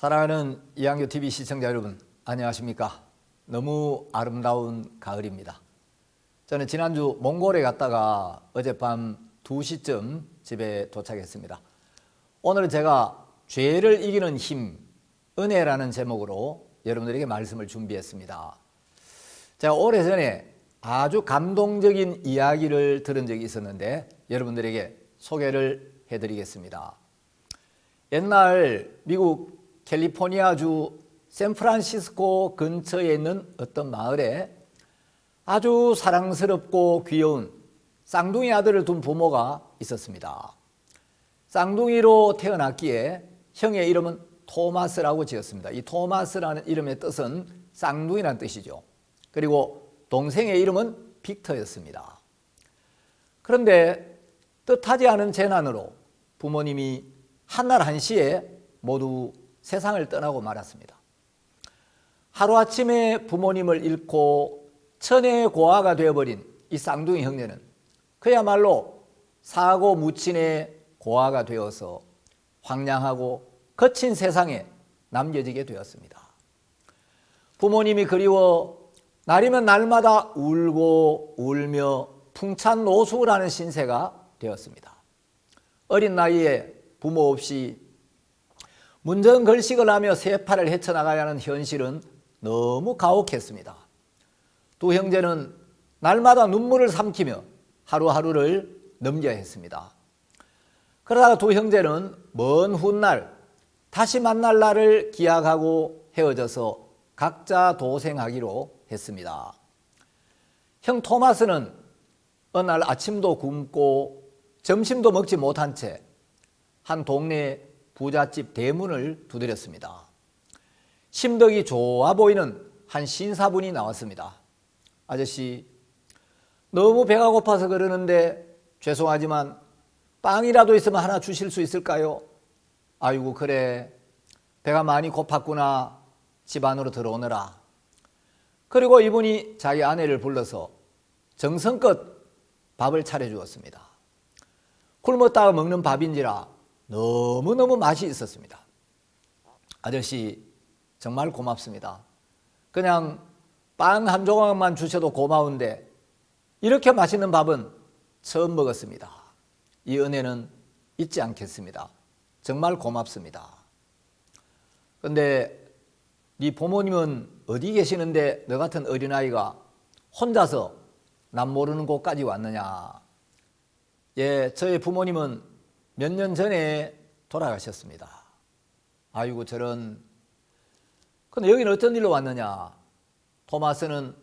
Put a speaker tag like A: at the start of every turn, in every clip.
A: 사랑하는 이한교TV 시청자 여러분, 안녕하십니까? 너무 아름다운 가을입니다. 저는 지난주 몽골에 갔다가 어젯밤 2시쯤 집에 도착했습니다. 오늘은 제가 죄를 이기는 힘, 은혜라는 제목으로 여러분들에게 말씀을 준비했습니다. 제가 오래전에 아주 감동적인 이야기를 들은 적이 있었는데 여러분들에게 소개를 해드리겠습니다. 옛날 미국 캘리포니아주 샌프란시스코 근처에 있는 어떤 마을에 아주 사랑스럽고 귀여운 쌍둥이 아들을 둔 부모가 있었습니다. 쌍둥이로 태어났기에 형의 이름은 토마스라고 지었습니다. 이 토마스라는 이름의 뜻은 쌍둥이라는 뜻이죠. 그리고 동생의 이름은 빅터였습니다. 그런데 뜻하지 않은 재난으로 부모님이 한날 한시에 모두 세상을 떠나고 말았습니다. 하루아침에 부모님을 잃고 천의 고아가 되어버린 이 쌍둥이 형제는 그야말로 사고 무친의 고아가 되어서 황량하고 거친 세상에 남겨지게 되었습니다. 부모님이 그리워 날이면 날마다 울고 울며 풍찬 노수라는 신세가 되었습니다. 어린 나이에 부모 없이 문전걸식을 하며 세파를 헤쳐나가야 하는 현실은 너무 가혹했습니다. 두 형제는 날마다 눈물을 삼키며 하루하루를 넘겨야 했습니다. 그러다가 두 형제는 먼 훗날 다시 만날 날을 기약하고 헤어져서 각자 도생하기로 했습니다. 형 토마스는 어느 날 아침도 굶고 점심도 먹지 못한 채 한 동네 부잣집 대문을 두드렸습니다. 심덕이 좋아 보이는 한 신사분이 나왔습니다. 아저씨, 너무 배가 고파서 그러는데 죄송하지만 빵이라도 있으면 하나 주실 수 있을까요? 아이고 그래, 배가 많이 고팠구나. 집 안으로 들어오너라. 그리고 이분이 자기 아내를 불러서 정성껏 밥을 차려주었습니다. 굶었다가 먹는 밥인지라 너무너무 맛이 있었습니다. 아저씨 정말 고맙습니다. 그냥 빵 한 조각만 주셔도 고마운데 이렇게 맛있는 밥은 처음 먹었습니다. 이 은혜는 잊지 않겠습니다. 정말 고맙습니다. 그런데 네 부모님은 어디 계시는데 너 같은 어린아이가 혼자서 남 모르는 곳까지 왔느냐. 예, 저의 부모님은 몇 년 전에 돌아가셨습니다. 아이고 저런. 근데 여기는 어떤 일로 왔느냐. 토마스는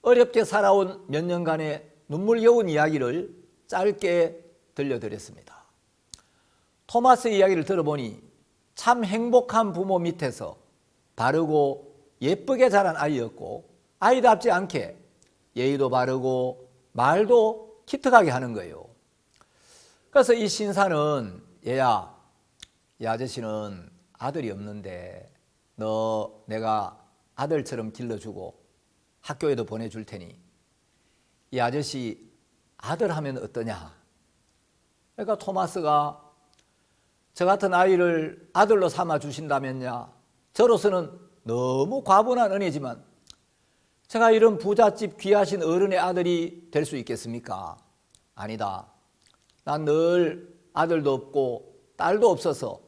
A: 어렵게 살아온 몇 년간의 눈물겨운 이야기를 짧게 들려드렸습니다. 토마스 이야기를 들어보니 참 행복한 부모 밑에서 바르고 예쁘게 자란 아이였고 아이답지 않게 예의도 바르고 말도 기특하게 하는 거예요. 그래서 이 신사는 얘야, 이 아저씨는 아들이 없는데 너 내가 아들처럼 길러주고 학교에도 보내줄 테니 이 아저씨 아들 하면 어떠냐. 그러니까 토마스가 저 같은 아이를 아들로 삼아 주신다면야 저로서는 너무 과분한 은혜지만 제가 이런 부잣집 귀하신 어른의 아들이 될 수 있겠습니까? 아니다. 난 늘 아들도 없고 딸도 없어서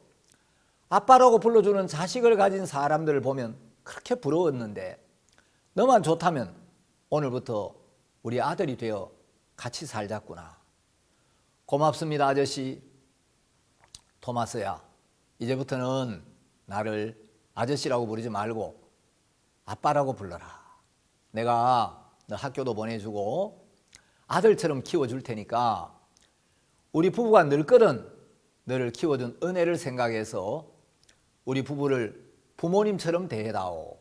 A: 아빠라고 불러주는 자식을 가진 사람들을 보면 그렇게 부러웠는데 너만 좋다면 오늘부터 우리 아들이 되어 같이 살자꾸나. 고맙습니다 아저씨. 토마스야, 이제부터는 나를 아저씨라고 부르지 말고 아빠라고 불러라. 내가 너 학교도 보내주고 아들처럼 키워줄 테니까 우리 부부가 늙거든 너를 키워준 은혜를 생각해서 우리 부부를 부모님처럼 대해다오.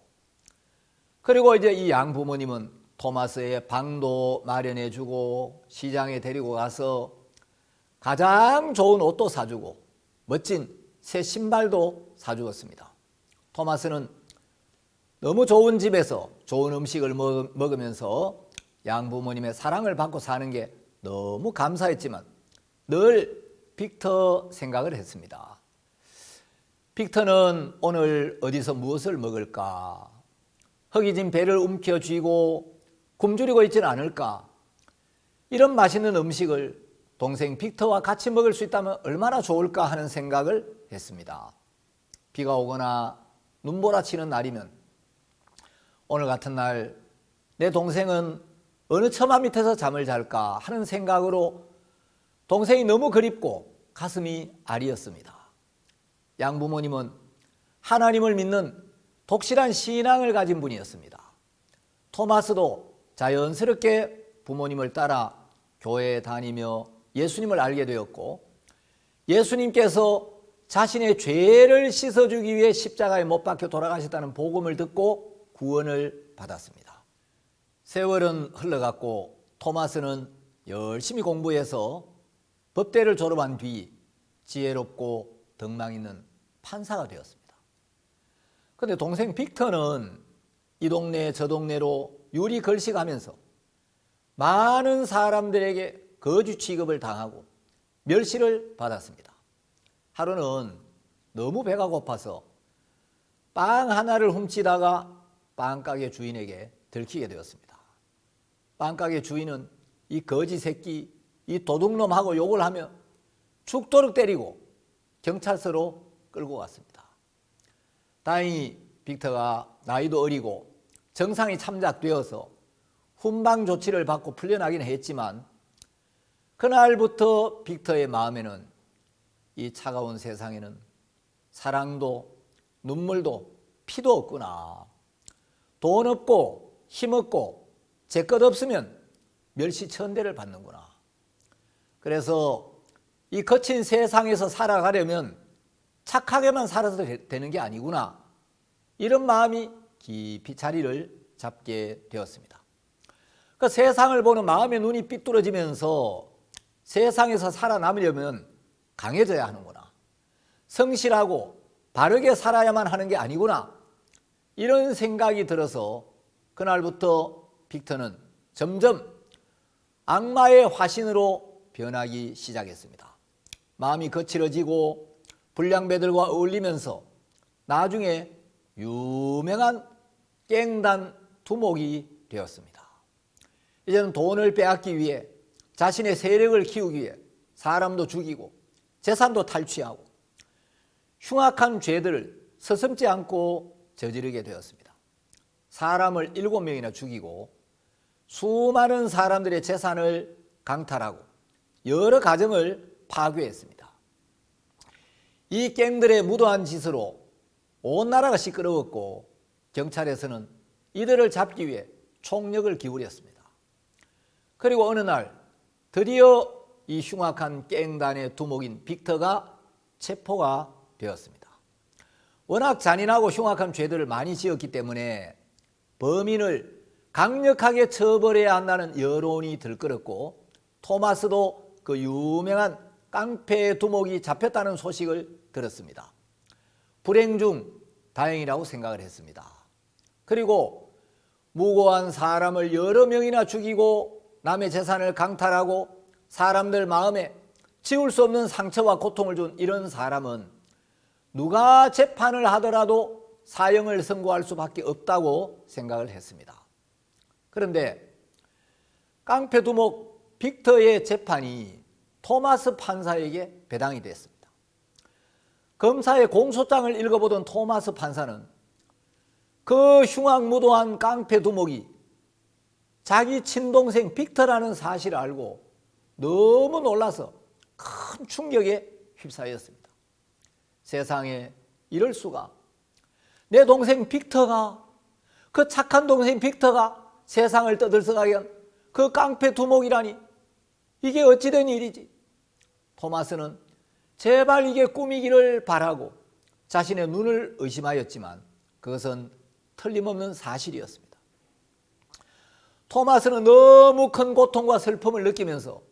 A: 그리고 이제 이 양부모님은 토마스의 방도 마련해주고 시장에 데리고 가서 가장 좋은 옷도 사주고 멋진 새 신발도 사주었습니다. 토마스는 너무 좋은 집에서 좋은 음식을 먹으면서 양부모님의 사랑을 받고 사는 게 너무 감사했지만 늘 빅터 생각을 했습니다. 빅터는 오늘 어디서 무엇을 먹을까? 허기진 배를 움켜쥐고 굶주리고 있지는 않을까? 이런 맛있는 음식을 동생 빅터와 같이 먹을 수 있다면 얼마나 좋을까 하는 생각을 했습니다. 비가 오거나 눈보라치는 날이면 오늘 같은 날 내 동생은 어느 처마 밑에서 잠을 잘까 하는 생각으로 동생이 너무 그립고 가슴이 아리었습니다. 양부모님은 하나님을 믿는 독실한 신앙을 가진 분이었습니다. 토마스도 자연스럽게 부모님을 따라 교회에 다니며 예수님을 알게 되었고, 예수님께서 자신의 죄를 씻어주기 위해 십자가에 못 박혀 돌아가셨다는 복음을 듣고 구원을 받았습니다. 세월은 흘러갔고 토마스는 열심히 공부해서 법대를 졸업한 뒤 지혜롭고 덕망 있는 판사가 되었습니다. 그런데 동생 빅터는 이 동네 저 동네로 유리 걸식하면서 많은 사람들에게 거지 취급을 당하고 멸시를 받았습니다. 하루는 너무 배가 고파서 빵 하나를 훔치다가 빵가게 주인에게 들키게 되었습니다. 빵가게 주인은 이 거지 새끼, 이 도둑놈하고 욕을 하며 죽도록 때리고 경찰서로 끌고 갔습니다. 다행히 빅터가 나이도 어리고 정상이 참작되어서 훈방 조치를 받고 풀려나긴 했지만, 그날부터 빅터의 마음에는 이 차가운 세상에는 사랑도 눈물도 피도 없구나, 돈 없고 힘 없고 제 것 없으면 멸시천대를 받는구나. 그래서 이 거친 세상에서 살아가려면 착하게만 살아서 되는 게 아니구나, 이런 마음이 깊이 자리를 잡게 되었습니다. 그 세상을 보는 마음의 눈이 삐뚤어지면서 세상에서 살아남으려면 강해져야 하는구나, 성실하고 바르게 살아야만 하는 게 아니구나, 이런 생각이 들어서 그날부터 빅터는 점점 악마의 화신으로 변하기 시작했습니다. 마음이 거칠어지고 불량배들과 어울리면서 나중에 유명한 깽단 두목이 되었습니다. 이제는 돈을 빼앗기 위해, 자신의 세력을 키우기 위해 사람도 죽이고 재산도 탈취하고 흉악한 죄들을 서슴지 않고 저지르게 되었습니다. 사람을 7명이나 죽이고 수많은 사람들의 재산을 강탈하고 여러 가정을 파괴했습니다. 이 갱들의 무도한 짓으로 온 나라가 시끄러웠고 경찰에서는 이들을 잡기 위해 총력을 기울였습니다. 그리고 어느 날 드디어 이 흉악한 갱단의 두목인 빅터가 체포가 되었습니다. 워낙 잔인하고 흉악한 죄들을 많이 지었기 때문에 범인을 강력하게 처벌해야 한다는 여론이 들끓었고, 토마스도 그 유명한 깡패 두목이 잡혔다는 소식을 들었습니다. 불행 중 다행이라고 생각을 했습니다. 그리고 무고한 사람을 여러 명이나 죽이고 남의 재산을 강탈하고 사람들 마음에 지울 수 없는 상처와 고통을 준 이런 사람은 누가 재판을 하더라도 사형을 선고할 수밖에 없다고 생각을 했습니다. 그런데 깡패 두목 빅터의 재판이 토마스 판사에게 배당이 됐습니다. 검사의 공소장을 읽어보던 토마스 판사는 그 흉악무도한 깡패 두목이 자기 친동생 빅터라는 사실을 알고 너무 놀라서 큰 충격에 휩싸였습니다. 세상에 이럴 수가, 내 동생 빅터가, 그 착한 동생 빅터가 세상을 떠들썩하게 한 그 깡패 두목이라니, 이게 어찌된 일이지? 토마스는 제발 이게 꿈이기를 바라고 자신의 눈을 의심하였지만 그것은 틀림없는 사실이었습니다. 토마스는 너무 큰 고통과 슬픔을 느끼면서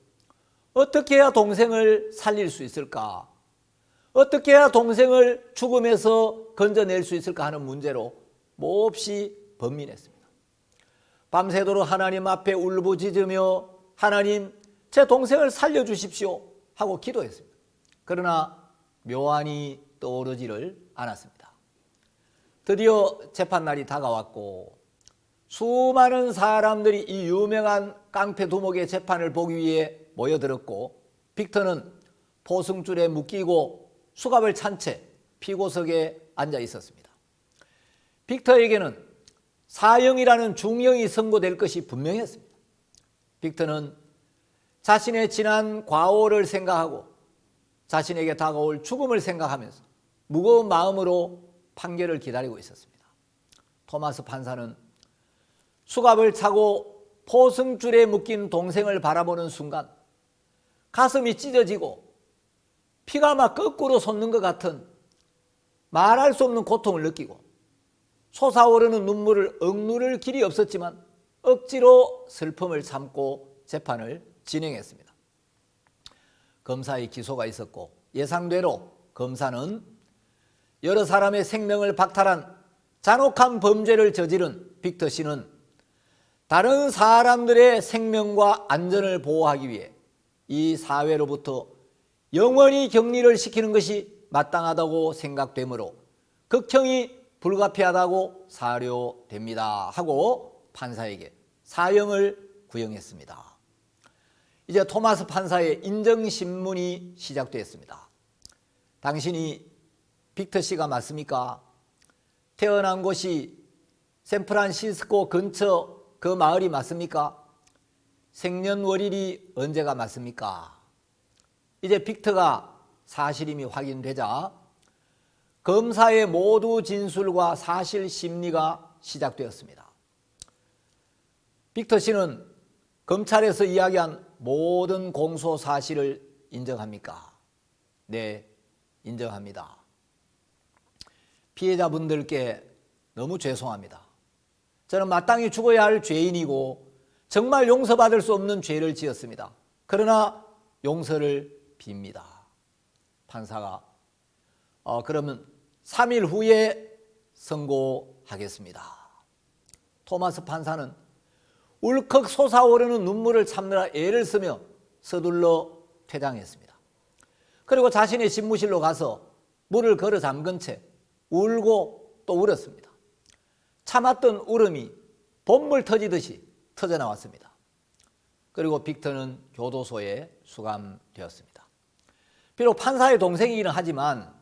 A: 어떻게 해야 동생을 살릴 수 있을까? 어떻게 해야 동생을 죽음에서 건져낼 수 있을까 하는 문제로 몹시 번민했습니다. 밤새도록 하나님 앞에 울부짖으며 하나님, 제 동생을 살려주십시오 하고 기도했습니다. 그러나 묘안이 떠오르지를 않았습니다. 드디어 재판날이 다가왔고 수많은 사람들이 이 유명한 깡패 두목의 재판을 보기 위해 모여들었고 빅터는 포승줄에 묶이고 수갑을 찬 채 피고석에 앉아 있었습니다. 빅터에게는 사형이라는 중형이 선고될 것이 분명했습니다. 빅터는 자신의 지난 과오를 생각하고 자신에게 다가올 죽음을 생각하면서 무거운 마음으로 판결을 기다리고 있었습니다. 토마스 판사는 수갑을 차고 포승줄에 묶인 동생을 바라보는 순간 가슴이 찢어지고 피가 막 거꾸로 솟는 것 같은 말할 수 없는 고통을 느끼고 솟아오르는 눈물을 억누를 길이 없었지만 억지로 슬픔을 참고 재판을 진행했습니다. 검사의 기소가 있었고 예상대로 검사는 여러 사람의 생명을 박탈한 잔혹한 범죄를 저지른 빅터 씨는 다른 사람들의 생명과 안전을 보호하기 위해 이 사회로부터 영원히 격리를 시키는 것이 마땅하다고 생각되므로 극형이 불가피하다고 사료됩니다 하고 판사에게 사형을 구형했습니다. 이제 토마스 판사의 인정신문이 시작되었습니다. 당신이 빅터 씨가 맞습니까? 태어난 곳이 샌프란시스코 근처 그 마을이 맞습니까? 생년월일이 언제가 맞습니까? 이제 빅터가 사실임이 확인되자 검사의 모두 진술과 사실 심리가 시작되었습니다. 빅터 씨는 검찰에서 이야기한 모든 공소 사실을 인정합니까? 네, 인정합니다. 피해자분들께 너무 죄송합니다. 저는 마땅히 죽어야 할 죄인이고 정말 용서받을 수 없는 죄를 지었습니다. 그러나 용서를 빕니다. 판사가 그러면 3일 후에 선고하겠습니다. 토마스 판사는 울컥 솟아오르는 눈물을 참느라 애를 쓰며 서둘러 퇴장했습니다. 그리고 자신의 집무실로 가서 문을 걸어 잠근 채 울고 또 울었습니다. 참았던 울음이 봇물 터지듯이 터져 나왔습니다. 그리고 빅터는 교도소에 수감되었습니다. 비록 판사의 동생이기는 하지만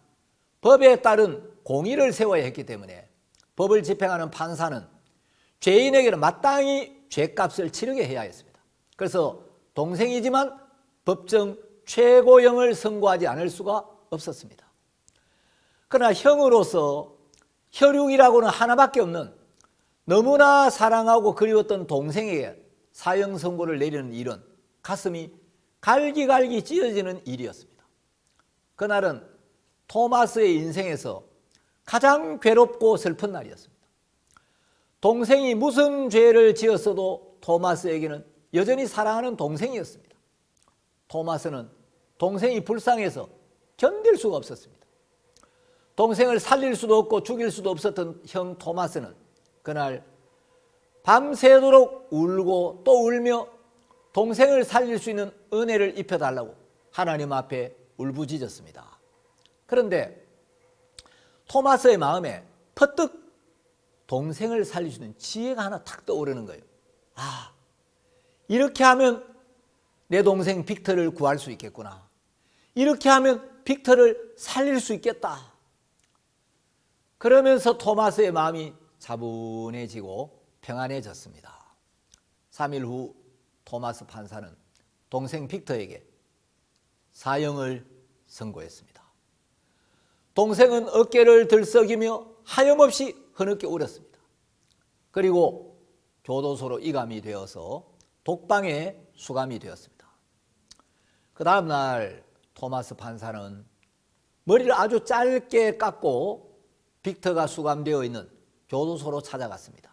A: 법에 따른 공의를 세워야 했기 때문에 법을 집행하는 판사는 죄인에게는 마땅히 죄값을 치르게 해야 했습니다. 그래서 동생이지만 법정 최고형을 선고하지 않을 수가 없었습니다. 그러나 형으로서 혈육이라고는 하나밖에 없는 너무나 사랑하고 그리웠던 동생에게 사형 선고를 내리는 일은 가슴이 갈기갈기 찢어지는 일이었습니다. 그날은 토마스의 인생에서 가장 괴롭고 슬픈 날이었습니다. 동생이 무슨 죄를 지었어도 토마스에게는 여전히 사랑하는 동생이었습니다. 토마스는 동생이 불쌍해서 견딜 수가 없었습니다. 동생을 살릴 수도 없고 죽일 수도 없었던 형 토마스는 그날 밤새도록 울고 또 울며 동생을 살릴 수 있는 은혜를 입혀달라고 하나님 앞에 울부짖었습니다. 그런데 토마스의 마음에 퍼뜩 동생을 살릴 수 있는 지혜가 하나 탁 떠오르는 거예요. 아, 이렇게 하면 내 동생 빅터를 구할 수 있겠구나. 이렇게 하면 빅터를 살릴 수 있겠다. 그러면서 토마스의 마음이 차분해지고 평안해졌습니다. 3일 후 토마스 판사는 동생 빅터에게 사형을 선고했습니다. 동생은 어깨를 들썩이며 하염없이 흐느껴 울었습니다. 그리고 교도소로 이감이 되어서 독방에 수감이 되었습니다. 그 다음 날 토마스 판사는 머리를 아주 짧게 깎고 빅터가 수감되어 있는 교도소로 찾아갔습니다.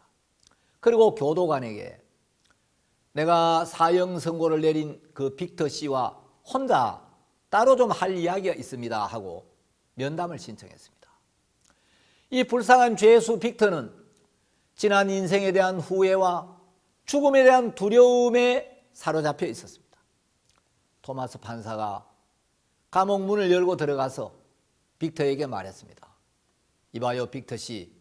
A: 그리고 교도관에게 내가 사형 선고를 내린 그 빅터 씨와 혼자 따로 좀 할 이야기가 있습니다 하고 면담을 신청했습니다. 이 불쌍한 죄수 빅터는 지난 인생에 대한 후회와 죽음에 대한 두려움에 사로잡혀 있었습니다. 토마스 판사가 감옥 문을 열고 들어가서 빅터에게 말했습니다. 이봐요, 빅터 씨.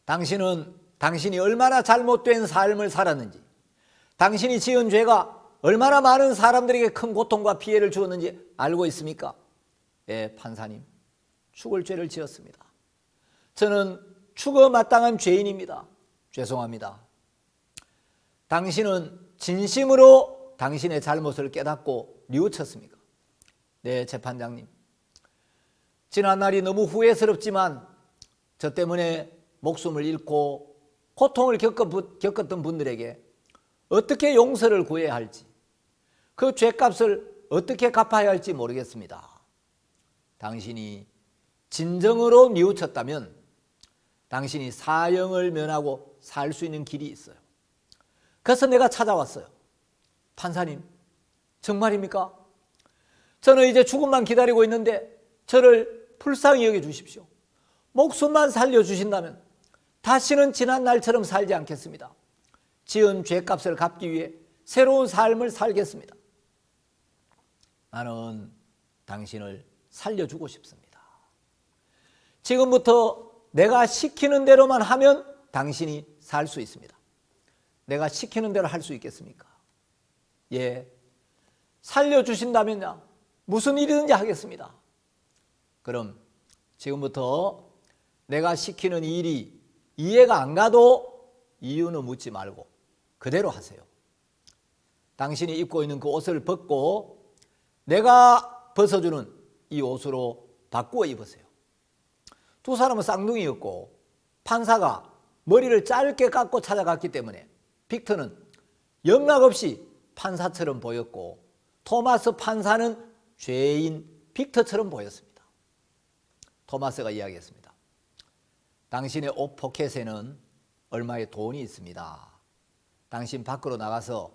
A: 당신이 얼마나 잘못된 삶을 살았는지, 당신이 지은 죄가 얼마나 많은 사람들에게 큰 고통과 피해를 주었는지 알고 있습니까? 예, 판사님. 죽을 죄를 지었습니다. 저는 죽어 마땅한 죄인입니다. 죄송합니다. 당신은 진심으로 당신의 잘못을 깨닫고 뉘우쳤습니까? 네, 재판장님. 지난 날이 너무 후회스럽지만 저 때문에 목숨을 잃고 고통을 겪었던 분들에게 어떻게 용서를 구해야 할지, 그 죄값을 어떻게 갚아야 할지 모르겠습니다. 당신이 진정으로 뉘우쳤다면 당신이 사형을 면하고 살 수 있는 길이 있어요. 그래서 내가 찾아왔어요. 판사님, 정말입니까? 저는 이제 죽음만 기다리고 있는데 저를 불쌍히 여겨주십시오. 목숨만 살려주신다면 다시는 지난 날처럼 살지 않겠습니다. 지은 죄값을 갚기 위해 새로운 삶을 살겠습니다. 나는 당신을 살려주고 싶습니다. 지금부터 내가 시키는 대로만 하면 당신이 살 수 있습니다. 내가 시키는 대로 할 수 있겠습니까? 예, 살려주신다면요, 무슨 일이든지 하겠습니다. 그럼 지금부터 내가 시키는 일이 이해가 안 가도 이유는 묻지 말고 그대로 하세요. 당신이 입고 있는 그 옷을 벗고 내가 벗어주는 이 옷으로 바꾸어 입으세요. 두 사람은 쌍둥이였고 판사가 머리를 짧게 깎고 찾아갔기 때문에 빅터는 영락없이 판사처럼 보였고 토마스 판사는 죄인 빅터처럼 보였습니다. 토마스가 이야기했습니다. 당신의 옷 포켓에는 얼마의 돈이 있습니다. 당신 밖으로 나가서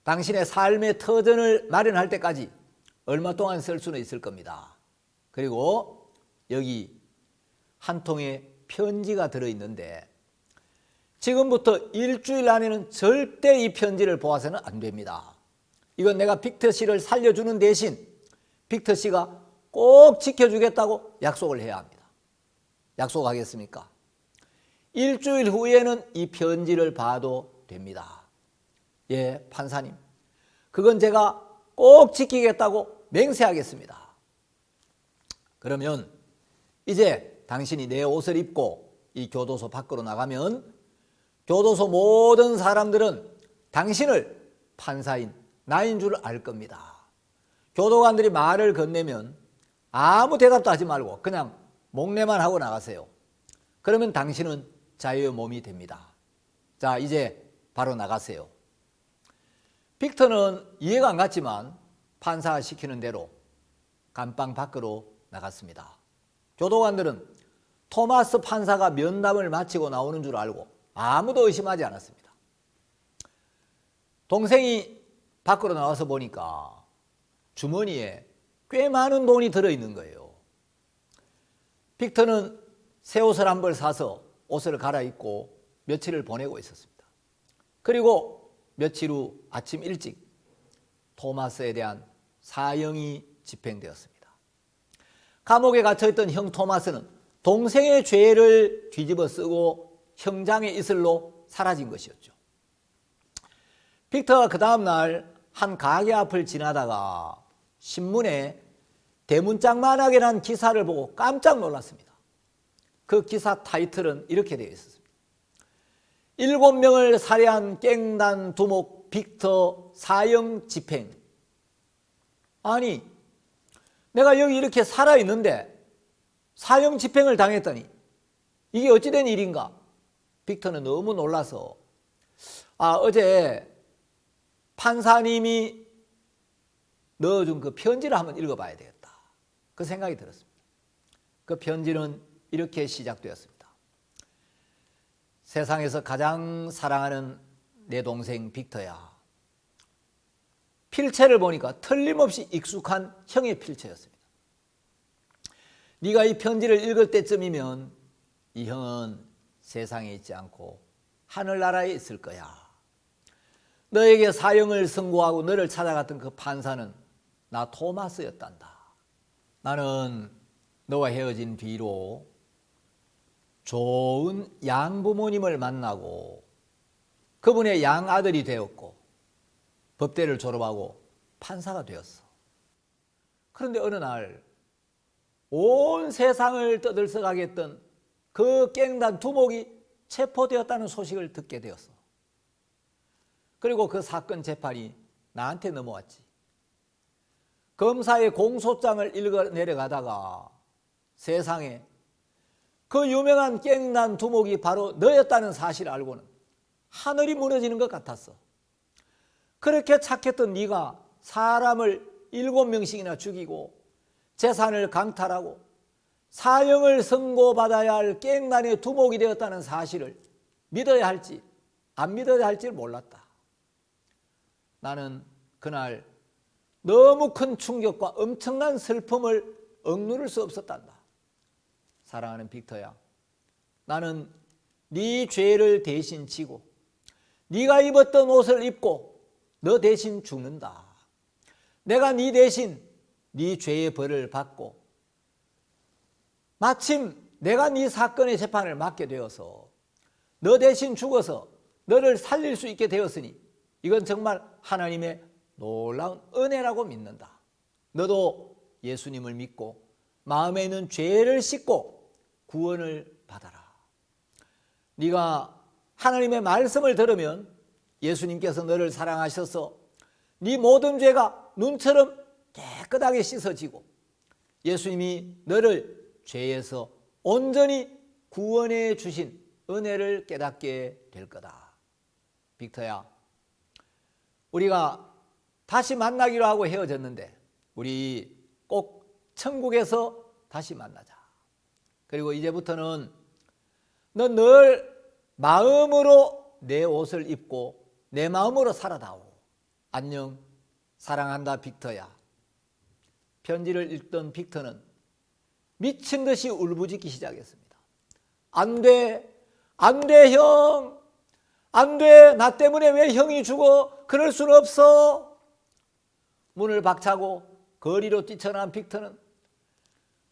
A: 당신의 삶의 터전을 마련할 때까지 얼마 동안 쓸 수는 있을 겁니다. 그리고 여기 한 통의 편지가 들어있는데 지금부터 일주일 안에는 절대 이 편지를 보아서는 안 됩니다. 이건 내가 빅터 씨를 살려주는 대신 빅터 씨가 꼭 지켜주겠다고 약속을 해야 합니다. 약속하겠습니까? 일주일 후에는 이 편지를 봐도 됩니다. 예, 판사님. 그건 제가 꼭 지키겠다고 맹세하겠습니다. 그러면 이제 당신이 내 옷을 입고 이 교도소 밖으로 나가면 교도소 모든 사람들은 당신을 판사인 나인 줄 알 겁니다. 교도관들이 말을 건네면 아무 대답도 하지 말고 그냥 목례만 하고 나가세요. 그러면 당신은 자유의 몸이 됩니다. 자, 이제 바로 나가세요. 빅터는 이해가 안 갔지만 판사가 시키는 대로 감방 밖으로 나갔습니다. 교도관들은 토마스 판사가 면담을 마치고 나오는 줄 알고 아무도 의심하지 않았습니다. 동생이 밖으로 나와서 보니까 주머니에 꽤 많은 돈이 들어있는 거예요. 빅터는 새 옷을 한 벌 사서 옷을 갈아입고 며칠을 보내고 있었습니다. 그리고 며칠 후 아침 일찍 토마스에 대한 사형이 집행되었습니다. 감옥에 갇혀있던 형 토마스는 동생의 죄를 뒤집어 쓰고 형장의 이슬로 사라진 것이었죠. 빅터가 그 다음날 한 가게 앞을 지나다가 신문에 대문짝만하게 난 기사를 보고 깜짝 놀랐습니다. 그 기사 타이틀은 이렇게 되어 있었습니다. 7명을 살해한 깽단 두목 빅터 사형 집행. 아니, 내가 여기 이렇게 살아있는데 사형 집행을 당했더니 이게 어찌된 일인가? 빅터는 너무 놀라서 어제 판사님이 넣어준 그 편지를 한번 읽어봐야 되겠다. 그 생각이 들었습니다. 그 편지는 이렇게 시작되었습니다. 세상에서 가장 사랑하는 내 동생 빅터야. 필체를 보니까 틀림없이 익숙한 형의 필체였습니다. 네가 이 편지를 읽을 때쯤이면 이 형은 세상에 있지 않고 하늘나라에 있을 거야. 너에게 사형을 선고하고 너를 찾아갔던 그 판사는 나 토마스였단다. 나는 너와 헤어진 뒤로 좋은 양부모님을 만나고 그분의 양아들이 되었고 법대를 졸업하고 판사가 되었어. 그런데 어느 날 온 세상을 떠들썩하게 했던 그 깽단 두목이 체포되었다는 소식을 듣게 되었어. 그리고 그 사건 재판이 나한테 넘어왔지. 검사의 공소장을 읽어 내려가다가 세상에 그 유명한 깽단 두목이 바로 너였다는 사실을 알고는 하늘이 무너지는 것 같았어. 그렇게 착했던 네가 사람을 7명씩이나 죽이고 재산을 강탈하고 사형을 선고받아야 할 깽단의 두목이 되었다는 사실을 믿어야 할지 안 믿어야 할지를 몰랐다. 나는 그날 너무 큰 충격과 엄청난 슬픔을 억누를 수 없었단다. 사랑하는 빅터야, 나는 네 죄를 대신 지고 네가 입었던 옷을 입고 너 대신 죽는다. 내가 네 대신 네 죄의 벌을 받고 마침 내가 네 사건의 재판을 맡게 되어서 너 대신 죽어서 너를 살릴 수 있게 되었으니 이건 정말 하나님의 놀라운 은혜라고 믿는다. 너도 예수님을 믿고 마음에 있는 죄를 씻고 구원을 받아라. 네가 하나님의 말씀을 들으면 예수님께서 너를 사랑하셔서 네 모든 죄가 눈처럼 깨끗하게 씻어지고 예수님이 너를 죄에서 온전히 구원해 주신 은혜를 깨닫게 될 거다. 빅터야, 우리가 다시 만나기로 하고 헤어졌는데 우리 꼭 천국에서 다시 만나자. 그리고 이제부터는 넌 늘 마음으로 내 옷을 입고 내 마음으로 살아다오. 안녕, 사랑한다 빅터야. 편지를 읽던 빅터는 미친 듯이 울부짖기 시작했습니다. 안 돼, 안 돼, 형. 안 돼, 나 때문에 왜 형이 죽어? 그럴 수는 없어. 문을 박차고 거리로 뛰쳐나온 빅터는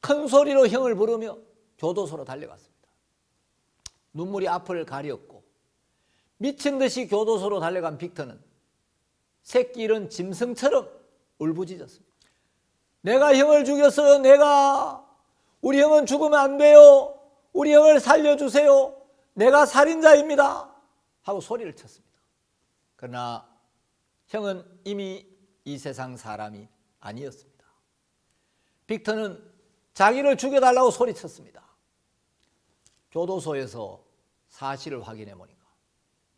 A: 큰 소리로 형을 부르며 교도소로 달려갔습니다. 눈물이 앞을 가렸고 미친 듯이 교도소로 달려간 빅터는 새끼 잃은 짐승처럼 울부짖었습니다. 내가 형을 죽였어요. 우리 형은 죽으면 안 돼요. 우리 형을 살려주세요. 내가 살인자입니다. 하고 소리를 쳤습니다. 그러나 형은 이미 이 세상 사람이 아니었습니다. 빅터는 자기를 죽여달라고 소리쳤습니다. 교도소에서 사실을 확인해 보니까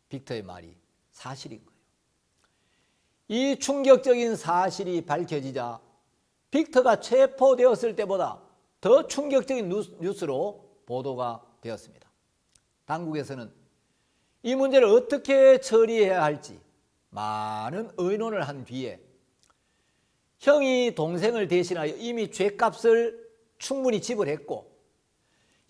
A: 빅터의 말이 사실인 거예요. 이 충격적인 사실이 밝혀지자 빅터가 체포되었을 때보다 더 충격적인 뉴스로 보도가 되었습니다. 당국에서는 이 문제를 어떻게 처리해야 할지 많은 의논을 한 뒤에 형이 동생을 대신하여 이미 죄값을 충분히 지불했고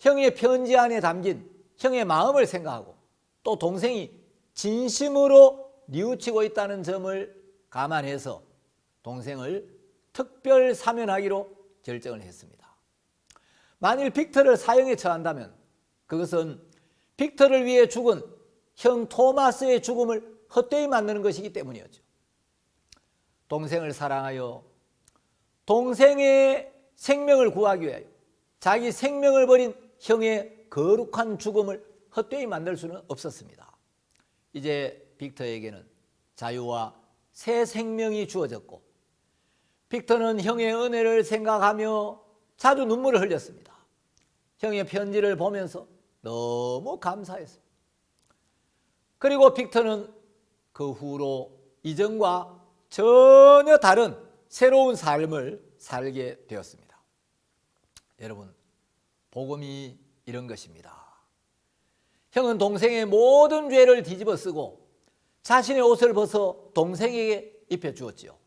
A: 형의 편지 안에 담긴 형의 마음을 생각하고 또 동생이 진심으로 뉘우치고 있다는 점을 감안해서 동생을 특별 사면하기로 결정을 했습니다. 만일 빅터를 사형에 처한다면 그것은 빅터를 위해 죽은 형 토마스의 죽음을 헛되이 만드는 것이기 때문이었죠. 동생을 사랑하여 동생의 생명을 구하기 위하여 자기 생명을 버린 형의 거룩한 죽음을 헛되이 만들 수는 없었습니다. 이제 빅터에게는 자유와 새 생명이 주어졌고 빅터는 형의 은혜를 생각하며 자주 눈물을 흘렸습니다. 형의 편지를 보면서 너무 감사했습니다. 그리고 빅터는 그 후로 이전과 전혀 다른 새로운 삶을 살게 되었습니다. 여러분, 복음이 이런 것입니다. 형은 동생의 모든 죄를 뒤집어 쓰고 자신의 옷을 벗어 동생에게 입혀주었지요.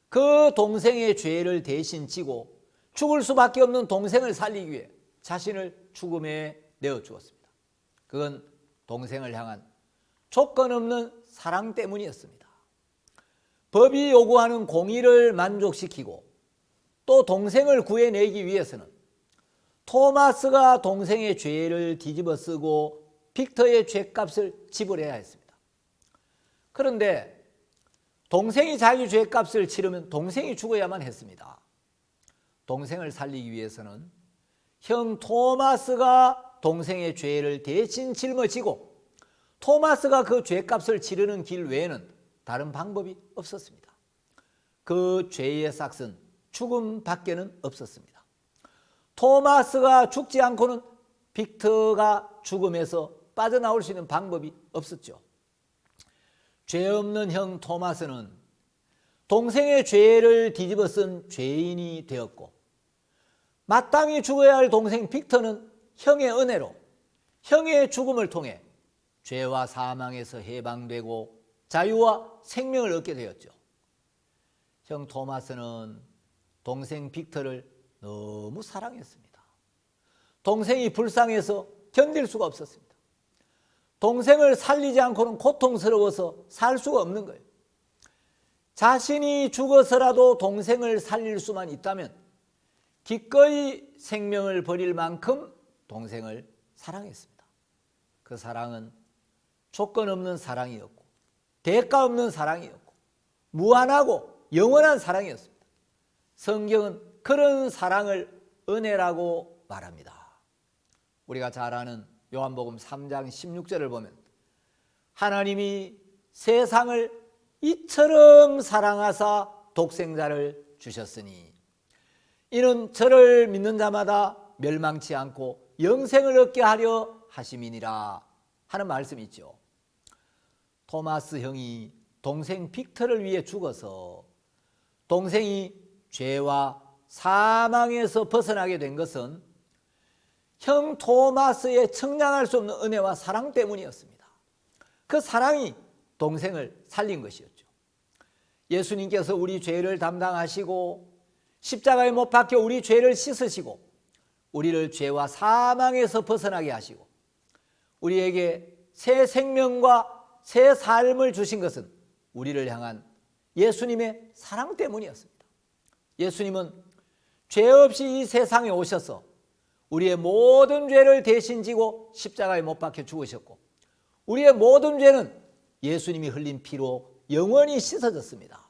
A: 그 동생의 죄를 대신 지고 죽을 수밖에 없는 동생을 살리기 위해 자신을 죽음에 내어주었습니다. 그건 동생을 향한 조건 없는 사랑 때문이었습니다. 법이 요구하는 공의를 만족시키고 또 동생을 구해내기 위해서는 토마스가 동생의 죄를 뒤집어 쓰고 빅터의 죄값을 지불해야 했습니다. 그런데 동생이 자기 죄값을 치르면 동생이 죽어야만 했습니다. 동생을 살리기 위해서는 형 토마스가 동생의 죄를 대신 짊어지고 토마스가 그 죄값을 치르는 길 외에는 다른 방법이 없었습니다. 그 죄의 삭은 죽음밖에는 없었습니다. 토마스가 죽지 않고는 빅터가 죽음에서 빠져나올 수 있는 방법이 없었죠. 죄 없는 형 토마스는 동생의 죄를 뒤집어 쓴 죄인이 되었고, 마땅히 죽어야 할 동생 빅터는 형의 은혜로 형의 죽음을 통해 죄와 사망에서 해방되고 자유와 생명을 얻게 되었죠. 형 토마스는 동생 빅터를 너무 사랑했습니다. 동생이 불쌍해서 견딜 수가 없었습니다. 동생을 살리지 않고는 고통스러워서 살 수가 없는 거예요. 자신이 죽어서라도 동생을 살릴 수만 있다면 기꺼이 생명을 버릴 만큼 동생을 사랑했습니다. 그 사랑은 조건 없는 사랑이었고 대가 없는 사랑이었고 무한하고 영원한 사랑이었습니다. 성경은 그런 사랑을 은혜라고 말합니다. 우리가 잘 아는 요한복음 3장 16절을 보면 하나님이 세상을 이처럼 사랑하사 독생자를 주셨으니 이는 저를 믿는 자마다 멸망치 않고 영생을 얻게 하려 하심이니라 하는 말씀이 있죠. 토마스 형이 동생 빅터를 위해 죽어서 동생이 죄와 사망에서 벗어나게 된 것은 형 토마스의 청량할 수 없는 은혜와 사랑 때문이었습니다. 그 사랑이 동생을 살린 것이었죠. 예수님께서 우리 죄를 담당하시고 십자가에 못 박혀 우리 죄를 씻으시고 우리를 죄와 사망에서 벗어나게 하시고 우리에게 새 생명과 새 삶을 주신 것은 우리를 향한 예수님의 사랑 때문이었습니다. 예수님은 죄 없이 이 세상에 오셔서 우리의 모든 죄를 대신 지고 십자가에 못 박혀 죽으셨고 우리의 모든 죄는 예수님이 흘린 피로 영원히 씻어졌습니다.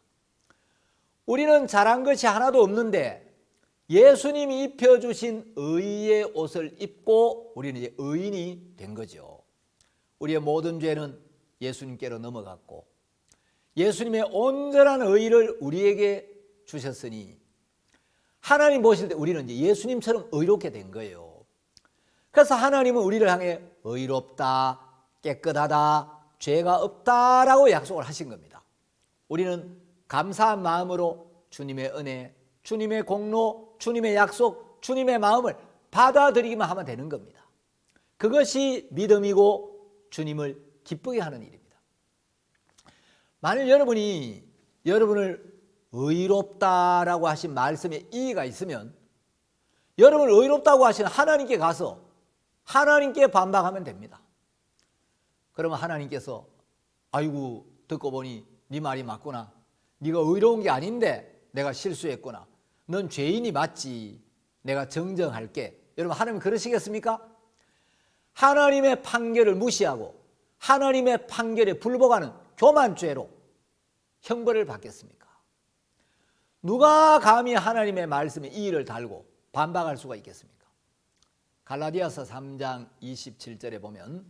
A: 우리는 잘한 것이 하나도 없는데 예수님이 입혀주신 의의 옷을 입고 우리는 이제 의인이 된 거죠. 우리의 모든 죄는 예수님께로 넘어갔고 예수님의 온전한 의를 우리에게 주셨으니 하나님 보실 때 우리는 이제 예수님처럼 의롭게 된 거예요. 그래서 하나님은 우리를 향해 의롭다, 깨끗하다, 죄가 없다라고 약속을 하신 겁니다. 우리는 감사한 마음으로 주님의 은혜, 주님의 공로, 주님의 약속, 주님의 마음을 받아들이기만 하면 되는 겁니다. 그것이 믿음이고 주님을 기쁘게 하는 일입니다. 만일 여러분이 여러분을 의롭다라고 하신 말씀에 이의가 있으면 여러분을 의롭다고 하신 하나님께 가서 하나님께 반박하면 됩니다. 그러면 하나님께서 아이고 듣고 보니 네 말이 맞구나. 네가 의로운 게 아닌데 내가 실수했구나. 넌 죄인이 맞지. 내가 정정할게. 여러분 하나님 그러시겠습니까? 하나님의 판결을 무시하고 하나님의 판결에 불복하는 교만죄로 형벌을 받겠습니까? 누가 감히 하나님의 말씀에 이의를 달고 반박할 수가 있겠습니까? 갈라디아서 3장 27절에 보면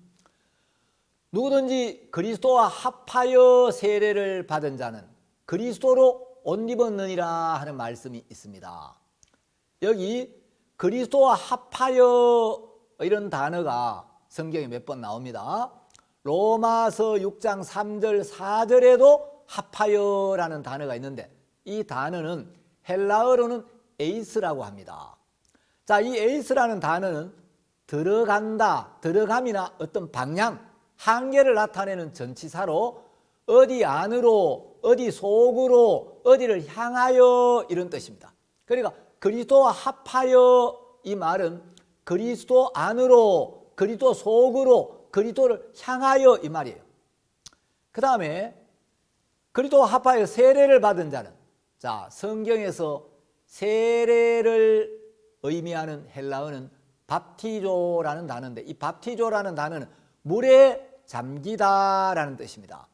A: 누구든지 그리스도와 합하여 세례를 받은 자는 그리스도로 옷 입었느니라 하는 말씀이 있습니다. 여기 그리스도와 합하여 이런 단어가 성경에 몇 번 나옵니다. 로마서 6장 3절 4절에도 합하여라는 단어가 있는데 이 단어는 헬라어로는 에이스라고 합니다. 자, 이 에이스라는 단어는 들어간다, 들어감이나 어떤 방향, 한계를 나타내는 전치사로 어디 안으로, 어디 속으로, 어디를 향하여 이런 뜻입니다. 그러니까 그리스도와 합하여 이 말은 그리스도 안으로, 그리스도 속으로, 그리스도를 향하여 이 말이에요. 그 다음에 그리스도와 합하여 세례를 받은 자는 자 성경에서 세례를 의미하는 헬라어는 밥티조라는 단어인데, 이 밥티조라는 단어는 물에 잠기다라는 뜻입니다.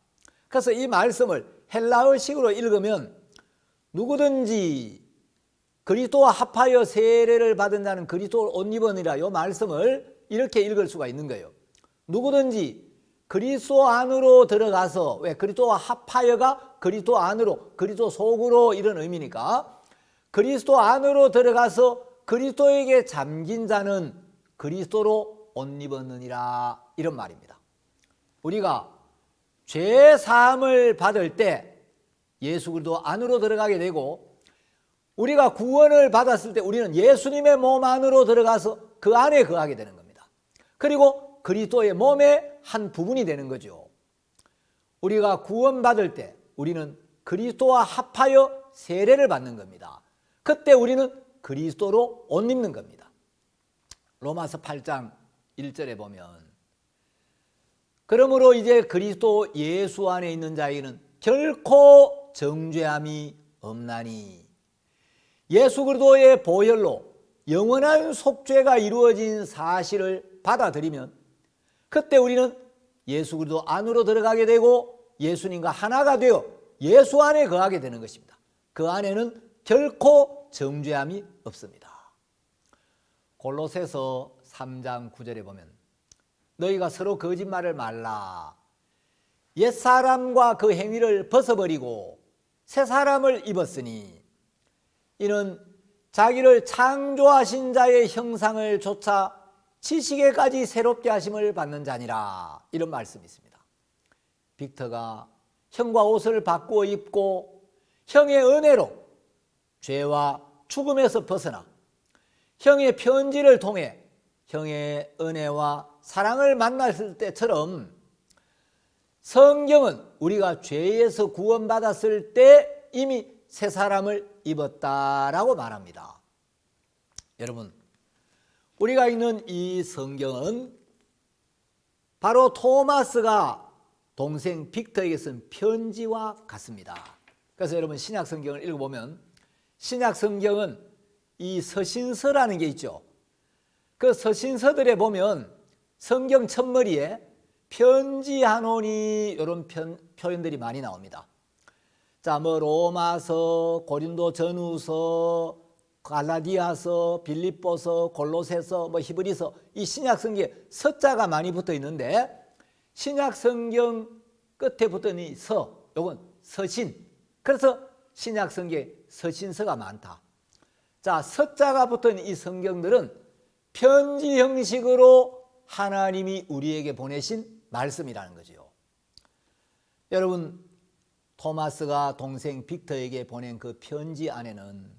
A: 그래서 이 말씀을 헬라어식으로 읽으면 누구든지 그리스도와 합하여 세례를 받은 자는 그리스도를 옷 입으니라, 이 말씀을 이렇게 읽을 수가 있는 거예요. 누구든지 그리스도 안으로 들어가서, 왜 그리스도와 합하여가 그리스도 안으로, 그리스도 속으로 이런 의미니까, 그리스도 안으로 들어가서 그리스도에게 잠긴 자는 그리스도로 옷 입었느니라, 이런 말입니다. 우리가 죄 사함을 받을 때 예수 그리스도 안으로 들어가게 되고, 우리가 구원을 받았을 때 우리는 예수님의 몸 안으로 들어가서 그 안에 거하게 되는 겁니다. 그리고 그리스도의 몸의 한 부분이 되는 거죠. 우리가 구원받을 때 우리는 그리스도와 합하여 세례를 받는 겁니다. 그때 우리는 그리스도로 옷 입는 겁니다. 로마서 8장 1절에 보면, 그러므로 이제 그리스도 예수 안에 있는 자에게는 결코 정죄함이 없나니, 예수 그리스도의 보혈로 영원한 속죄가 이루어진 사실을 받아들이면 그때 우리는 예수 그리스도 안으로 들어가게 되고 예수님과 하나가 되어 예수 안에 거하게 되는 것입니다. 그 안에는 결코 정죄함이 없습니다. 골로새서 3장 9절에 보면, 너희가 서로 거짓말을 말라. 옛사람과 그 행위를 벗어버리고 새 사람을 입었으니 이는 자기를 창조하신 자의 형상을 조차 지식에까지 새롭게 하심을 받는 자니라, 이런 말씀이 있습니다. 빅터가 형과 옷을 바꾸어 입고 형의 은혜로 죄와 죽음에서 벗어나 형의 편지를 통해 형의 은혜와 사랑을 만났을 때처럼, 성경은 우리가 죄에서 구원받았을 때 이미 새 사람을 입었다라고 말합니다. 여러분, 우리가 읽는 이 성경은 바로 토마스가 동생 빅터에게 쓴 편지와 같습니다. 그래서 여러분, 신약 성경을 읽어보면 신약 성경은 이 서신서라는 게 있죠. 그 서신서들에 보면 성경 첫머리에 편지하노니 이런 표현들이 많이 나옵니다. 자, 뭐 로마서, 고린도 전후서, 갈라디아서, 빌립보서, 골로새서, 뭐 히브리서, 이 신약 성경에 서자가 많이 붙어 있는데, 신약 성경 끝에 붙은 이 서, 요건 서신. 그래서 신약 성경에 서신서가 많다. 자, 서자가 붙은 이 성경들은 편지 형식으로 하나님이 우리에게 보내신 말씀이라는 거죠. 여러분, 토마스가 동생 빅터에게 보낸 그 편지 안에는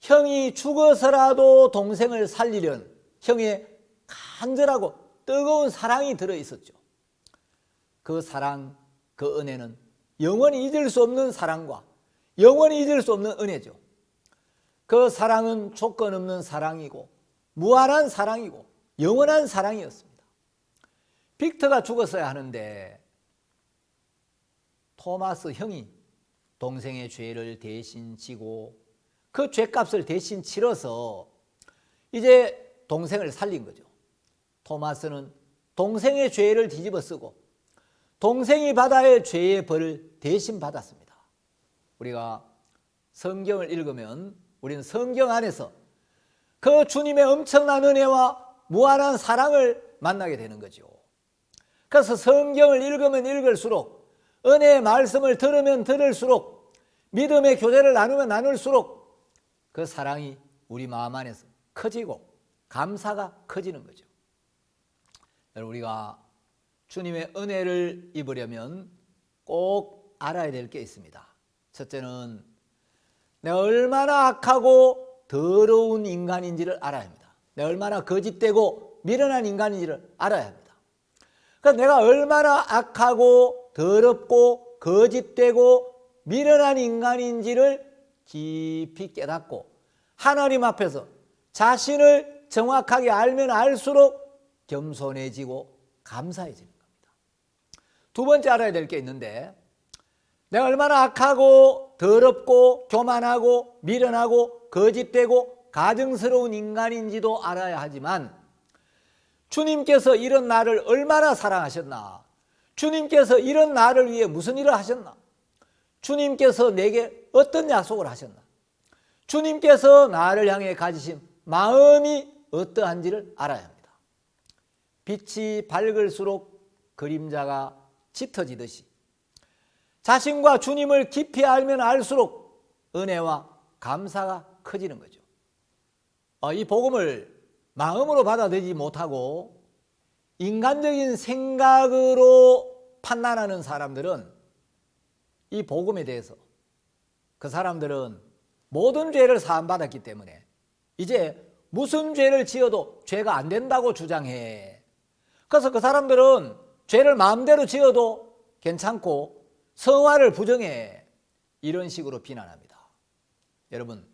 A: 형이 죽어서라도 동생을 살리려는 형의 간절하고 뜨거운 사랑이 들어있었죠. 그 사랑, 그 은혜는 영원히 잊을 수 없는 사랑과 영원히 잊을 수 없는 은혜죠. 그 사랑은 조건 없는 사랑이고 무한한 사랑이고 영원한 사랑이었습니다. 빅터가 죽었어야 하는데 토마스 형이 동생의 죄를 대신 지고 그 죄값을 대신 치러서 이제 동생을 살린 거죠. 토마스는 동생의 죄를 뒤집어 쓰고 동생이 받아야 할 죄의 벌을 대신 받았습니다. 우리가 성경을 읽으면 우리는 성경 안에서 그 주님의 엄청난 은혜와 무한한 사랑을 만나게 되는 거죠. 그래서 성경을 읽으면 읽을수록, 은혜의 말씀을 들으면 들을수록, 믿음의 교제를 나누면 나눌수록 그 사랑이 우리 마음 안에서 커지고 감사가 커지는 거죠. 여러분, 우리가 주님의 은혜를 입으려면 꼭 알아야 될 게 있습니다. 첫째는 내가 얼마나 악하고 더러운 인간인지를 알아야 합니다. 내가 얼마나 거짓되고 미련한 인간인지를 알아야 합니다. 그러니까 내가 얼마나 악하고 더럽고 거짓되고 미련한 인간인지를 깊이 깨닫고 하나님 앞에서 자신을 정확하게 알면 알수록 겸손해지고 감사해지는 겁니다. 두 번째 알아야 될 게 있는데, 내가 얼마나 악하고 더럽고 교만하고 미련하고 거짓되고 가증스러운 인간인지도 알아야 하지만 주님께서 이런 나를 얼마나 사랑하셨나? 주님께서 이런 나를 위해 무슨 일을 하셨나? 주님께서 내게 어떤 약속을 하셨나? 주님께서 나를 향해 가지신 마음이 어떠한지를 알아야 합니다. 빛이 밝을수록 그림자가 짙어지듯이 자신과 주님을 깊이 알면 알수록 은혜와 감사가 커지는 거죠. 이 복음을 마음으로 받아들이지 못하고 인간적인 생각으로 판단하는 사람들은 이 복음에 대해서 그 사람들은 모든 죄를 사함받았기 때문에 이제 무슨 죄를 지어도 죄가 안 된다고 주장해. 그래서 그 사람들은 죄를 마음대로 지어도 괜찮고 성화를 부정해. 이런 식으로 비난합니다. 여러분,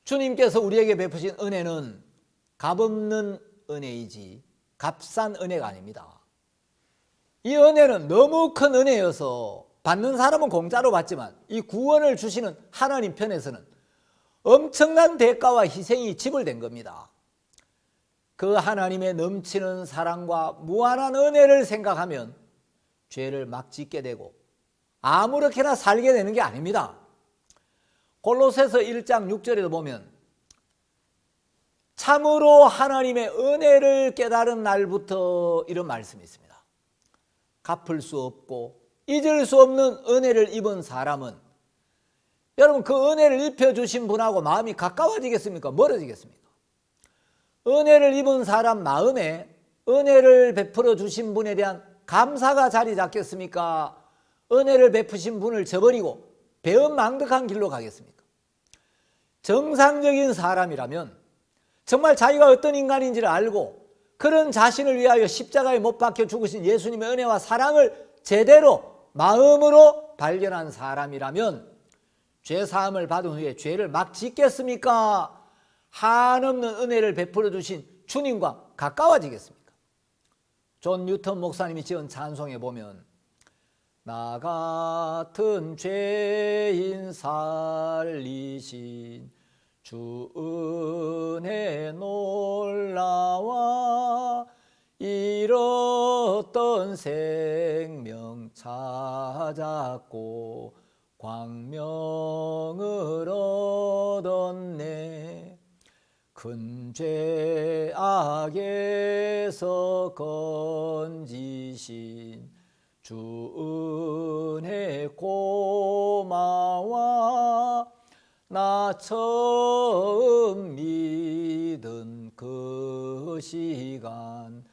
A: 주님께서 우리에게 베푸신 은혜는 값없는 은혜이지 값싼 은혜가 아닙니다. 이 은혜는 너무 큰 은혜여서 받는 사람은 공짜로 받지만 이 구원을 주시는 하나님 편에서는 엄청난 대가와 희생이 지불된 겁니다. 그 하나님의 넘치는 사랑과 무한한 은혜를 생각하면 죄를 막 짓게 되고 아무렇게나 살게 되는 게 아닙니다. 골로새서 1장 6절에도 보면 참으로 하나님의 은혜를 깨달은 날부터 이런 말씀이 있습니다. 갚을 수 없고 잊을 수 없는 은혜를 입은 사람은 여러분 그 은혜를 입혀주신 분하고 마음이 가까워지겠습니까? 멀어지겠습니까? 은혜를 입은 사람 마음에 은혜를 베풀어 주신 분에 대한 감사가 자리 잡겠습니까? 은혜를 베푸신 분을 저버리고 배은망덕한 길로 가겠습니까? 정상적인 사람이라면 정말 자기가 어떤 인간인지를 알고 그런 자신을 위하여 십자가에 못 박혀 죽으신 예수님의 은혜와 사랑을 제대로 마음으로 발견한 사람이라면 죄사함을 받은 후에 죄를 막 짓겠습니까? 한없는 은혜를 베풀어 주신 주님과 가까워지겠습니까? 존 뉴턴 목사님이 지은 찬송에 보면 나 같은 죄인 살리신 주 은혜 놀라와 잃었던 생명 찾았고 광명을 얻었네. 큰 죄악에서 건지신 주 은혜 고마워. 나 처음 믿은 그 시간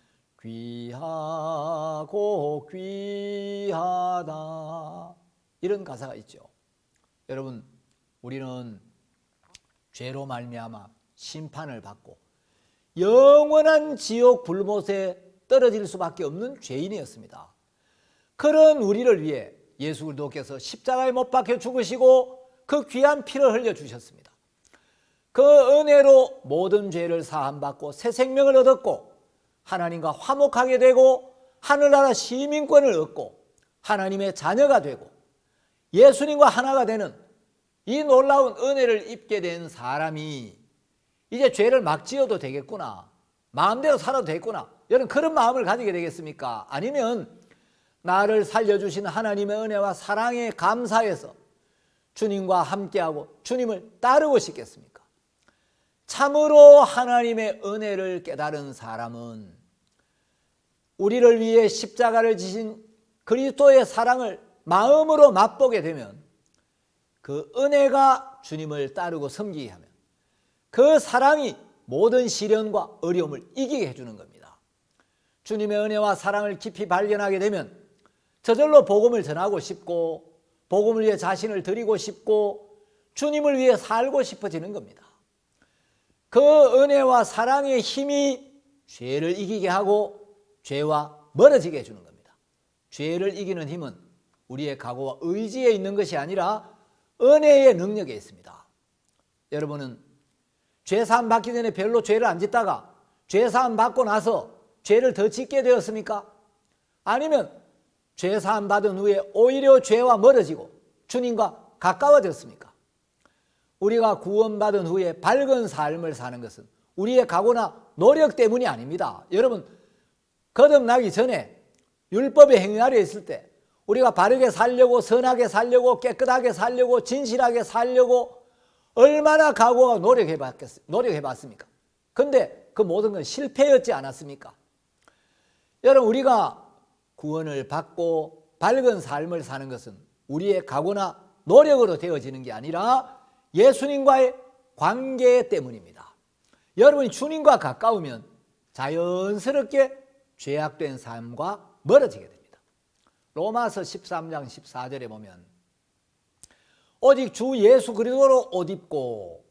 A: 귀하고 귀하다. 이런 가사가 있죠. 여러분, 우리는 죄로 말미암아 심판을 받고 영원한 지옥 불못에 떨어질 수밖에 없는 죄인이었습니다. 그런 우리를 위해 예수 그리스도께서 십자가에 못 박혀 죽으시고 그 귀한 피를 흘려주셨습니다. 그 은혜로 모든 죄를 사함받고 새 생명을 얻었고 하나님과 화목하게 되고 하늘나라 시민권을 얻고 하나님의 자녀가 되고 예수님과 하나가 되는 이 놀라운 은혜를 입게 된 사람이 이제 죄를 막 지어도 되겠구나, 마음대로 살아도 되겠구나, 여러분 그런 마음을 가지게 되겠습니까? 아니면 나를 살려주신 하나님의 은혜와 사랑에 감사해서 주님과 함께하고 주님을 따르고 싶겠습니까? 참으로 하나님의 은혜를 깨달은 사람은 우리를 위해 십자가를 지신 그리스도의 사랑을 마음으로 맛보게 되면 그 은혜가 주님을 따르고 섬기게 하면 그 사랑이 모든 시련과 어려움을 이기게 해주는 겁니다. 주님의 은혜와 사랑을 깊이 발견하게 되면 저절로 복음을 전하고 싶고 복음을 위해 자신을 드리고 싶고 주님을 위해 살고 싶어지는 겁니다. 그 은혜와 사랑의 힘이 죄를 이기게 하고 죄와 멀어지게 해주는 겁니다. 죄를 이기는 힘은 우리의 각오와 의지에 있는 것이 아니라 은혜의 능력에 있습니다. 여러분은 죄사함 받기 전에 별로 죄를 안 짓다가 죄사함 받고 나서 죄를 더 짓게 되었습니까? 아니면 죄사함 받은 후에 오히려 죄와 멀어지고 주님과 가까워졌습니까? 우리가 구원받은 후에 밝은 삶을 사는 것은 우리의 각오나 노력 때문이 아닙니다. 여러분, 거듭나기 전에 율법의 행위 아래 있을 때 우리가 바르게 살려고, 선하게 살려고, 깨끗하게 살려고, 진실하게 살려고 얼마나 각오가 노력해봤습니까? 근데 그 모든 건 실패였지 않았습니까? 여러분, 우리가 구원을 받고 밝은 삶을 사는 것은 우리의 각오나 노력으로 되어지는 게 아니라 예수님과의 관계 때문입니다. 여러분이 주님과 가까우면 자연스럽게 죄악된 삶과 멀어지게 됩니다. 로마서 13장 14절에 보면 오직 주 예수 그리스도로 옷 입고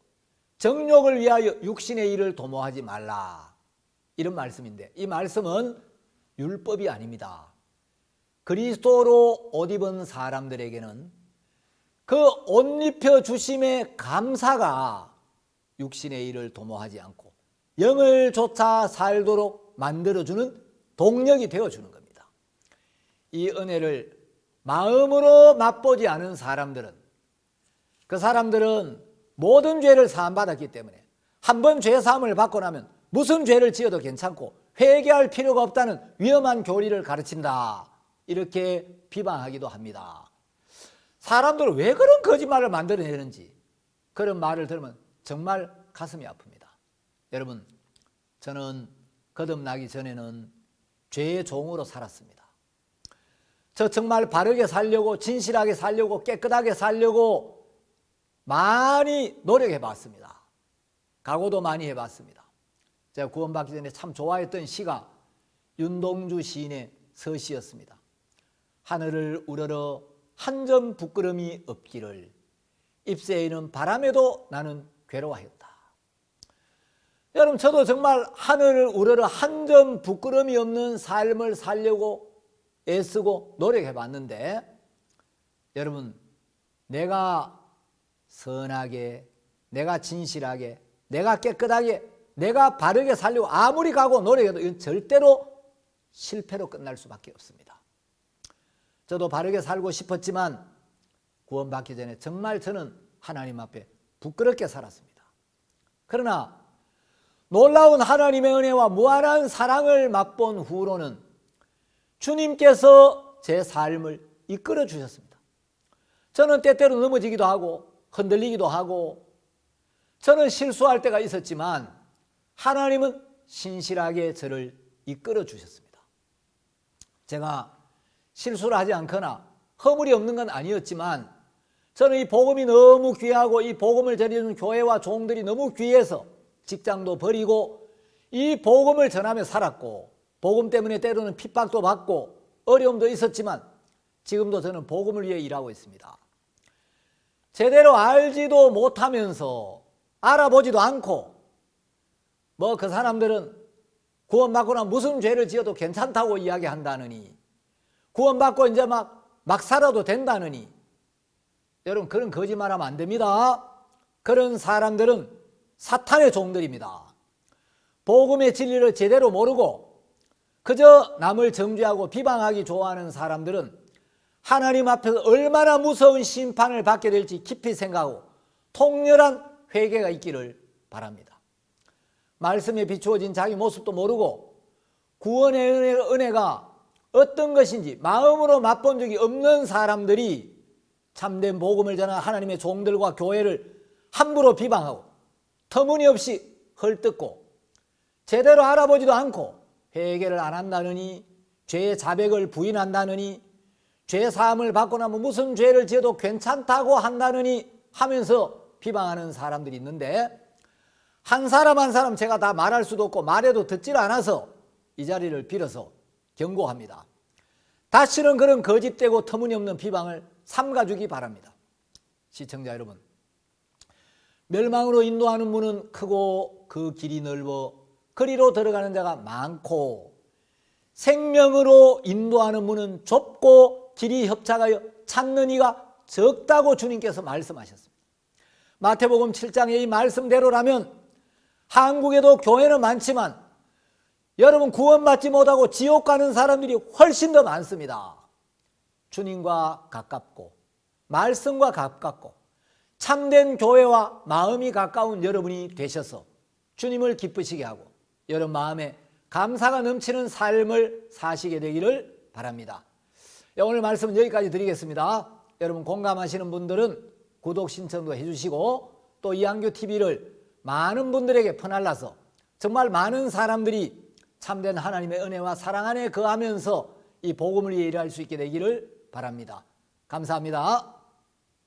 A: 정욕을 위하여 육신의 일을 도모하지 말라, 이런 말씀인데, 이 말씀은 율법이 아닙니다. 그리스도로 옷 입은 사람들에게는 그 옷 입혀 주심의 감사가 육신의 일을 도모하지 않고 영을 쫓아 살도록 만들어주는 동력이 되어주는 겁니다. 이 은혜를 마음으로 맛보지 않은 사람들은, 그 사람들은 모든 죄를 사함받았기 때문에 한 번 죄사함을 받고 나면 무슨 죄를 지어도 괜찮고 회개할 필요가 없다는 위험한 교리를 가르친다, 이렇게 비방하기도 합니다. 사람들은 왜 그런 거짓말을 만들어내는지, 그런 말을 들으면 정말 가슴이 아픕니다. 여러분, 저는 거듭나기 전에는 죄의 종으로 살았습니다. 저 정말 바르게 살려고, 진실하게 살려고, 깨끗하게 살려고 많이 노력해 봤습니다. 각오도 많이 해봤습니다. 제가 구원받기 전에 참 좋아했던 시가 윤동주 시인의 서시였습니다. 하늘을 우러러 한 점 부끄럼이 없기를, 잎새에는 바람에도 나는 괴로워하였다. 여러분, 저도 정말 하늘을 우러러 한 점 부끄럼이 없는 삶을 살려고 애쓰고 노력해 봤는데, 여러분, 내가 선하게, 내가 진실하게, 내가 깨끗하게, 내가 바르게 살려고 아무리 가고 노력해도 이건 절대로 실패로 끝날 수밖에 없습니다. 저도 바르게 살고 싶었지만 구원받기 전에 정말 저는 하나님 앞에 부끄럽게 살았습니다. 그러나 놀라운 하나님의 은혜와 무한한 사랑을 맛본 후로는 주님께서 제 삶을 이끌어 주셨습니다. 저는 때때로 넘어지기도 하고 흔들리기도 하고 저는 실수할 때가 있었지만 하나님은 신실하게 저를 이끌어 주셨습니다. 제가 실수를 하지 않거나 허물이 없는 건 아니었지만 저는 이 복음이 너무 귀하고 이 복음을 전해주는 교회와 종들이 너무 귀해서 직장도 버리고 이 복음을 전하며 살았고, 복음 때문에 때로는 핍박도 받고 어려움도 있었지만 지금도 저는 복음을 위해 일하고 있습니다. 제대로 알지도 못하면서 알아보지도 않고 뭐 그 사람들은 구원받고 나면 무슨 죄를 지어도 괜찮다고 이야기한다느니, 구원받고 이제 막 살아도 된다느니, 여러분 그런 거짓말하면 안 됩니다. 그런 사람들은 사탄의 종들입니다. 복음의 진리를 제대로 모르고 그저 남을 정죄하고 비방하기 좋아하는 사람들은 하나님 앞에서 얼마나 무서운 심판을 받게 될지 깊이 생각하고 통렬한 회개가 있기를 바랍니다. 말씀에 비추어진 자기 모습도 모르고 구원의 은혜가 어떤 것인지 마음으로 맛본 적이 없는 사람들이 참된 복음을 전하는 하나님의 종들과 교회를 함부로 비방하고 터무니없이 헐뜯고 제대로 알아보지도 않고 회개를 안 한다느니, 죄의 자백을 부인한다느니, 죄 사함을 받고 나면 무슨 죄를 지어도 괜찮다고 한다느니 하면서 비방하는 사람들이 있는데, 한 사람 한 사람 제가 다 말할 수도 없고 말해도 듣질 않아서 이 자리를 빌어서 경고합니다. 다시는 그런 거짓되고 터무니없는 비방을 삼가주기 바랍니다. 시청자 여러분, 멸망으로 인도하는 문은 크고 그 길이 넓어 그리로 들어가는 자가 많고, 생명으로 인도하는 문은 좁고 길이 협착하여 찾는 이가 적다고 주님께서 말씀하셨습니다. 마태복음 7장의 이 말씀대로라면 한국에도 교회는 많지만 여러분 구원받지 못하고 지옥 가는 사람들이 훨씬 더 많습니다. 주님과 가깝고 말씀과 가깝고 참된 교회와 마음이 가까운 여러분이 되셔서 주님을 기쁘시게 하고 여러분 마음에 감사가 넘치는 삶을 사시게 되기를 바랍니다. 오늘 말씀은 여기까지 드리겠습니다. 여러분 공감하시는 분들은 구독 신청도 해주시고 또 이한규TV를 많은 분들에게 퍼날라서 정말 많은 사람들이 참된 하나님의 은혜와 사랑 안에 거하면서 이 복음을 위해 일할 수 있게 되기를 바랍니다. 감사합니다.